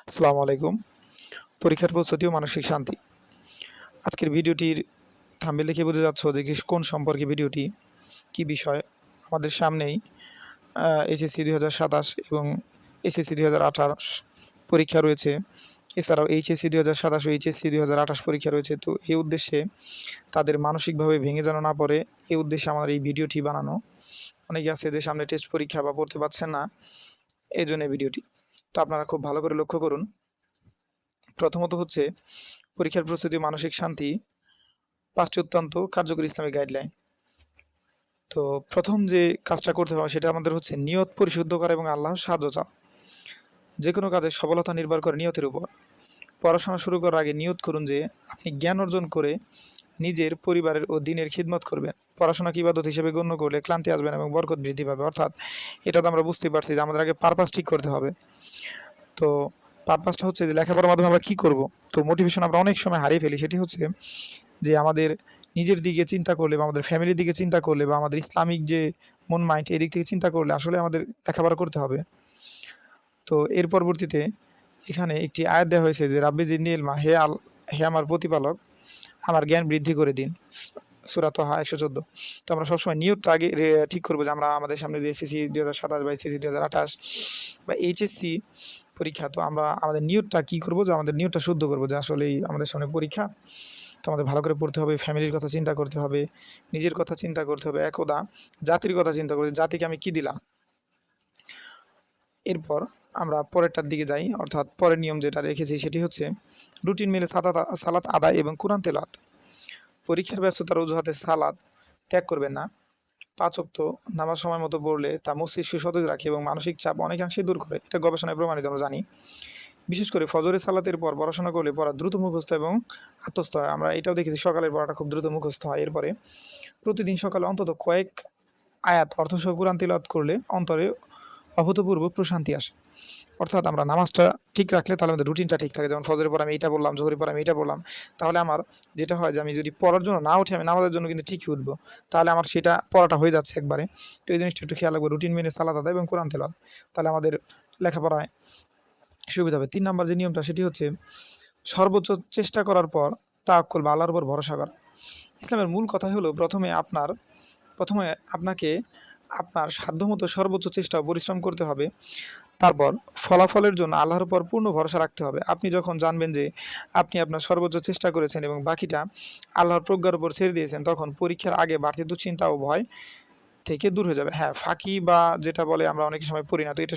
আসসালামু আলাইকুম। পরীক্ষার প্রস্তুতি ও মানসিক শান্তি। আজকের ভিডিওটির থাম্বনেল দেখে বোঝা যাচ্ছে যে কোন সম্পর্কে ভিডিওটি, কি বিষয়। আমাদের সামনেই এইচএসসি ২০২৭ এবং এসএসসি ২০২৮ পরীক্ষা রয়েছে। এছাড়াও এইচএসসি ২০২৭ ও এইচএসসি ২০২৮ পরীক্ষা রয়েছে। তো এই উদ্দেশ্যে তাদের মানসিকভাবে ভেঙে যেন না পড়ে, এই উদ্দেশ্যে আমার এই ভিডিওটি বানানো। অনেকে আছে যে সামনে টেস্ট পরীক্ষা বা পড়তে পারছেন না, এজন্য এই ভিডিওটি। তো আপনারা খুব ভালো করে লক্ষ্য করুন। প্রথমত হচ্ছে পরীক্ষার প্রস্তুতি ও মানসিক শান্তি ৫টি অত্যন্ত কার্যকরী ইসলামিক গাইডলাইন। তো প্রথম যে কাজটা করতে হবে সেটা আমাদের হচ্ছে নিয়ত পরিশুদ্ধ করা এবং আল্লাহর সাহায্য চাওয়া। যেকোনো কাজের সফলতা নির্ভর করে নিয়তের উপর। পড়াশোনা শুরু করার আগে নিয়ত করুন যে আপনি জ্ঞান অর্জন করে নিজের, পরিবারের ও দ্বীনের খিদমত করবেন। পড়াশোনাকে ইবাদত হিসেবে গণ্য করলে ক্লান্তি আসবে না এবং বরকত বৃদ্ধি পাবে। অর্থাৎ এটা তো আমরা বুঝতেই পারছি যে আমাদের আগে পারপাস ঠিক করতে হবে। তো পারপাসটা হচ্ছে যে লেখাপড়ার মাধ্যমে আমরা কী করব? তো মোটিভেশন আমরা অনেক সময় হারিয়ে ফেলি। সেটি হচ্ছে যে আমাদের নিজের দিকে চিন্তা করলে বা আমাদের ফ্যামিলির দিকে চিন্তা করলে বা আমাদের ইসলামিক যে মন মাইন্ড এদিক থেকে চিন্তা করলে আসলে আমাদের লেখাপড়া করতে হবে। তো এর পরবর্তীতে এখানে একটি আয়াত দেওয়া হয়েছে যে রাব্বি জিদনি ইলমা, হে আমার প্রতিপালক, আমার জ্ঞান বৃদ্ধি করে দিন। সূরা তাহা ১১৪। তো আমরা সবসময় নিয়তটা আগে ঠিক করব যে আমরা আমাদের সামনে যে এসএসসি ২০২৭ বা এসএসসি ২০২৮ বা এইচএসসি পরীক্ষা, তো আমরা আমাদের নিয়তটা কী করব, যে আমাদের নিয়তটা শুদ্ধ করব যে আসলেই আমাদের সামনে পরীক্ষা। তো আমাদের ভালো করে পড়তে হবে, ফ্যামিলির কথা চিন্তা করতে হবে, নিজের কথা চিন্তা করতে হবে, একদা জাতির কথা চিন্তা করতে, জাতিকে আমি কী দিলাম। এরপর আমরা পরেরটার দিকে যাই, অর্থাৎ পরের নিয়ম যেটা রেখেছি সেটি হচ্ছে রুটিন মেনে সালাত আদায় এবং কোরআন তেলাওয়াত। পরীক্ষার ব্যস্ততার অজুহাতে সালাত ত্যাগ করবেন না। ৫ ওয়াক্ত নামাজ সময় মতো পড়লে তা মস্তিষ্ক সতেজ রাখে এবং মানসিক চাপ অনেকাংশেই দূর করে। এটা গবেষণায় প্রমাণিত, আমরা জানি। বিশেষ করে ফজরের সালাতের পর পড়াশোনা করলে পড়া দ্রুত মুখস্থ এবং আত্মস্থ হয়। আমরা এটাও দেখেছি সকালের পড়াটা খুব দ্রুত মুখস্থ হয়। এরপরে প্রতিদিন সকালে অন্তত কয়েক আয়াত অর্থসহ কুরআন তিলাওয়াত করলে অন্তরে অভূতপূর্ব প্রশান্তি আসে। অর্থাৎ আমরা নামাজটা ঠিক রাখলে তাহলে আমাদের রুটিনটা ঠিক থাকে। যেমন ফজরের পর আমি এইটা বললাম, জোহরের পর আমি এইটা বললাম। তাহলে আমার যেটা হয় যে আমি যদি পড়ার জন্য না উঠি, আমি নামাজের জন্য কিন্তু ঠিকই উঠবো। তাহলে আমার সেটা পড়াটা হয়ে যাচ্ছে একবারে। তো এই জিনিসটা একটু খেয়াল রাখবো, রুটিন মেনে সালাত আদায় এবং কোরআন তেলাওয়াত। তাহলে আমাদের লেখাপড়ায় সুবিধা হবে। ৩ নাম্বার যে নিয়মটা সেটি হচ্ছে সর্বোচ্চ চেষ্টা করার পর তাওয়াক্কুল বা আল্লাহর উপর ভরসা করা। ইসলামের মূল কথাই হলো প্রথমে আপনাকে আপনার সাধ্যমতো সর্বোচ্চ চেষ্টা ও পরিশ্রম করতে হবে। তারপর ফলাফলের জন্য আল্লাহর উপর পূর্ণ ভরসা রাখতে হবে। আপনি যখন জানবেন যে আপনি আপনার সর্বোচ্চ চেষ্টা করেছেন এবং বাকিটা আল্লাহর প্রজ্ঞার উপর ছেড়ে দিয়েছেন, তখন পরীক্ষার আগে বাড়তি দুশ্চিন্তা ও ভয় থেকে দূর হয়ে যাবে। হ্যাঁ, ফাঁকি বা যেটা বলে আমরা অনেক সময় পড়ি না। তো এটা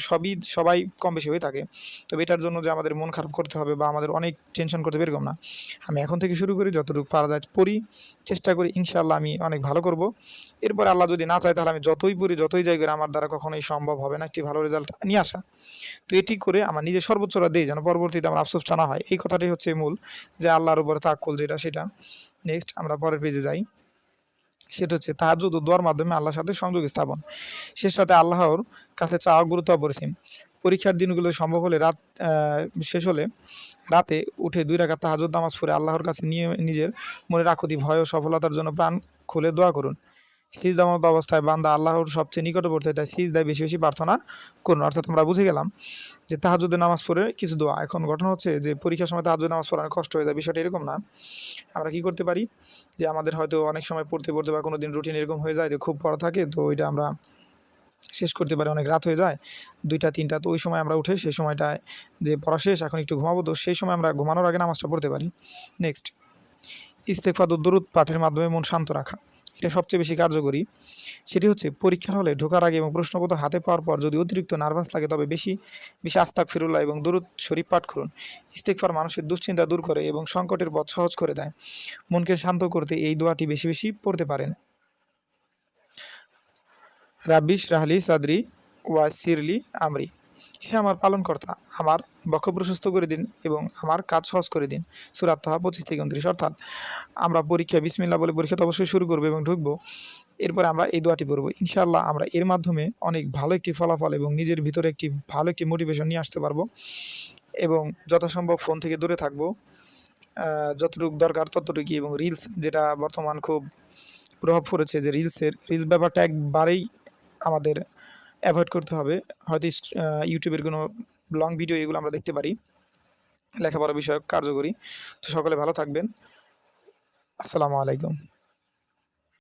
সবাই কম বেশি হয়ে থাকে। তবে এটার জন্য যে আমাদের মন খারাপ করতে হবে বা আমাদের অনেক টেনশন করতে হবে এরকম না। আমি এখন থেকে শুরু করি, যতটুকু পারা যায় পড়ি, চেষ্টা করি। ইনশাআল্লাহ আমি অনেক ভালো করব। এরপরে আল্লাহ যদি না চায় তাহলে আমি যতই পড়ি, যতই যাই করি, আমার দ্বারা কখনোই সম্ভব হবে না একটি ভালো রেজাল্ট নিয়ে আসা। তো এটি করে আমার নিজের সর্বোচ্চটা দেই যেন পরবর্তীতে আমার আফসোসটা না হয়। এই কথাটাই হচ্ছে মূল, যে আল্লাহর উপরে তাওয়াক্কুল যেটা সেটা। নেক্সট আমরা পরের পেজে যাই। সেটা হচ্ছে তাহাজ্জুদ ও দোয়ার মাধ্যমে আল্লাহর সাথে সংযোগ স্থাপন। শেষ রাতে আল্লাহর কাছে চাওয়া গুরুত্ব অপরিসীম। পরীক্ষার দিনগুলো সম্ভব হলে শেষ হলে রাতে উঠে ২ রাকাত তাহাজ্জুদ নামাজ পড়ে আল্লাহর কাছে নিজের মনের আকুতি, ভয় ও সফলতার জন্য প্রাণ খুলে দোয়া করুন। সিজদামত অবস্থায় বান্দা আল্লাহর সবচেয়ে নিকটবর্তী, তাই সিজদায় বেশি বেশি প্রার্থনা করুন। অর্থাৎ আমরা বুঝে গেলাম যে তাহাজ্জুদের নামাজ পড়ে কিছু দোয়া। এখন ঘটনা হচ্ছে যে পরীক্ষার সময় তাহাজ্জুদ নামাজ পড়া অনেক কষ্ট হয়ে যায়। বিষয়টা এরকম না। আমরা কি করতে পারি, যে আমাদের হয়তো অনেক সময় পড়তে বা কোনোদিন রুটিন এরকম হয়ে যায় যে খুব পড়া থাকে, তো ওইটা আমরা শেষ করতে পারি, অনেক রাত হয়ে যায় ২টা ৩টা। তো ওই সময় আমরা উঠে সেই সময়টায় যে পড়া শেষ, এখন একটু ঘুমাবো, তো সেই সময় আমরা ঘুমানোর আগে নামাজটা পড়তে পারি। নেক্সট, ইস্তেগফার ও দরুদ পাঠের মাধ্যমে মন শান্ত রাখা। এটা সবচেয়ে বেশি কার্যকরী। সেটি হচ্ছে পরীক্ষার হলে ঢোকার আগে এবং প্রশ্নপত্র হাতে পাওয়ার পর যদি অতিরিক্ত নার্ভাস লাগে তবে বেশি বেশি আস্তাগফিরুল্লাহ এবং দরুদ শরীফ পাঠ করুন। ইস্তেগফার মানুষের দুশ্চিন্তা দূর করে এবং সংকটের পথ সহজ করে দেয়। মনকে শান্ত করতে এই দোয়াটি বেশি বেশি পড়তে পারেন। রাব্বি ইশরাহ লি সাদরি ওয়াইসির লি আমরি। হে আমার পালনকর্তা, আমার বক্ষ প্রশস্ত করে দিন এবং আমার কাজ সহজ করে দিন। সূরা তাহা ২৫-২৯। অর্থাৎ আমরা পরীক্ষায় বিসমিল্লাহ বলে পরীক্ষা তো অবশ্যই শুরু করব এবং ঢুকবো। এরপরে আমরা এই দোয়াটি পড়ব। ইনশাআল্লাহ আমরা এর মাধ্যমে অনেক ভালো একটি ফলাফল এবং নিজের ভিতরে একটি ভালো একটি মোটিভেশন নিয়ে আসতে পারবো এবং যথাসম্ভব ফোন থেকে দূরে থাকবো। যতটুকু দরকার ততটুকুই, এবং রিলস যেটা বর্তমান খুব প্রভাব পড়েছে, যে রিলস ব্যাপারটা একবারেই আমাদের এভয়েড করতে হবে। হয়তো ইউটিউবের কোনো লং ভিডিও এগুলো আমরা দেখতে পারি। লেখাপড়া বিষয়ক কার্যকরী। তো সকলে ভালো থাকবেন। আসসালামু আলাইকুম।